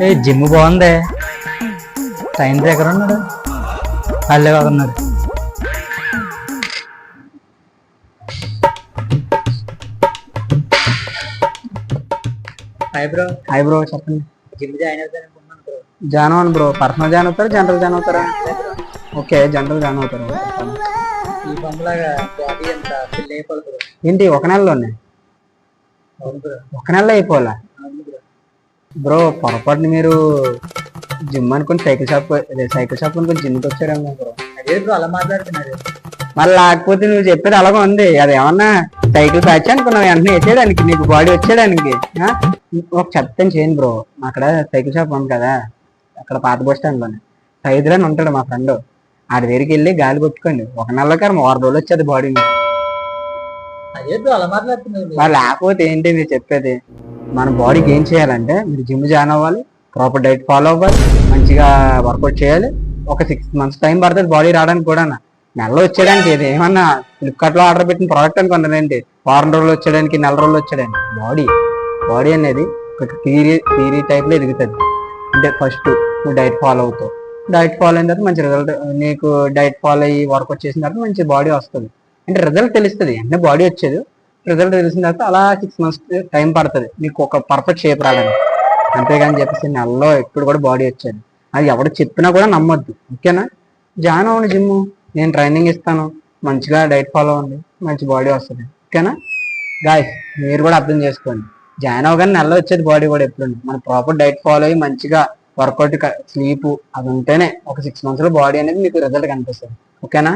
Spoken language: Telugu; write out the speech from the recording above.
ఏ జిమ్ బాగుంది. సైన్స్ ఎక్కడ ఉన్నాడు? అల్లే ఉన్నాడు. హాయ్ బ్రో చెప్పండి. జిమ్ జాయిన్ అవుతాను అనుకుంటున్నాను బ్రో. జాయిన్ అవ్వండి బ్రో. పర్సనల్ జాయిన్ అవుతారా, జనరల్ జాయిన్ అవుతారా? ఓకే, జనరల్ జాయిన్ అవుతారు. ఈ బొమ్మలాగా బాడీ ఎంత ఫిల్ అయిపోతుంది ఏంటి ఒక నెలలోనే? ఒక నెలలో అయిపోవాలా బ్రో? పొరపాటుని మీరు జిమ్ అనుకుని సైకిల్ షాప్ అనుకుని జిమ్కి వచ్చారేమో బ్రో. అదే బ్రో అలా మాట్లాడుతున్నారు. మళ్ళీ లేకపోతే నువ్వు చెప్పేది అలాగే ఉంది. అది ఏమన్నా సైకిల్ బ్యాచ్ అనుకున్నావు వెంటనే వేసేయడానికి, నీకు బాడీ వచ్చేయడానికి. ఒక చెప్తాను చేయండి బ్రో. అక్కడ సైకిల్ షాప్ ఉంది కదా, అక్కడ పాత బస్ స్టాండ్ లోనే సైదులని ఉంటాడు మా ఫ్రెండ్. ఆడి దగ్గరికి వెళ్ళి గాలి కొట్టుకోండి, ఒక నెలలో కాదు 6 రోజులు వచ్చేది బాడీ. అలా మాట్లాడుతున్నారు. లేకపోతే ఏంటి మీరు చెప్పేది? మన బాడీకి ఏం చేయాలంటే మీరు జిమ్ జాయిన్ అవ్వాలి, ప్రాపర్ డైట్ ఫాలో అవ్వాలి, మంచిగా వర్కౌట్ చేయాలి. ఒక 6 months టైం పడుతుంది బాడీ రావడానికి కూడా. నెలలో వచ్చేయడానికి ఇది ఏమన్నా ఫ్లిప్కార్ట్ లో ఆర్డర్ పెట్టిన ప్రోడక్ట్ అనుకున్నానండి. వారం రోజులు వచ్చేయడానికి, నెల రోజులు వచ్చేయడానికి. బాడీ అనేది ఒక థియరీ టైప్ లో ఎదుగుతుంది. అంటే ఫస్ట్ నువ్వు డైట్ ఫాలో అవుతావు, డైట్ ఫాలో అయిన తర్వాత మంచి రిజల్ట్. నీకు డైట్ ఫాలో అయ్యి వర్కౌట్ చేసిన తర్వాత మంచి బాడీ వస్తుంది. అంటే రిజల్ట్ తెలుస్తుంది, అంటే బాడీ వచ్చేది. రిజల్ట్ తెలిసిన తర్వాత అలా 6 months టైం పడుతుంది మీకు ఒక పర్ఫెక్ట్ షేప్ రావడానికి. అంతేగాని చెప్పేసి నెలలో ఎప్పుడు కూడా బాడీ వచ్చేది అది ఎవడు చెప్పినా కూడా నమ్మొద్దు. ఓకేనా? జాయిన్ అవ్వండి జిమ్, నేను ట్రైనింగ్ ఇస్తాను. మంచిగా డైట్ ఫాలో అవ్వండి, మంచి బాడీ వస్తుంది. ఓకేనా గాయ్స్? మీరు కూడా అర్థం చేసుకోండి. జాయిన్ అవ్వగానే నెలలో వచ్చేది బాడీ కూడా ఎప్పుడు మన ప్రాపర్ డైట్ ఫాలో అయ్యి మంచిగా వర్కౌట్, స్లీప్ అది ఉంటేనే ఒక 6 months లో బాడీ అనేది మీకు రిజల్ట్ కనిపిస్తుంది. ఓకేనా?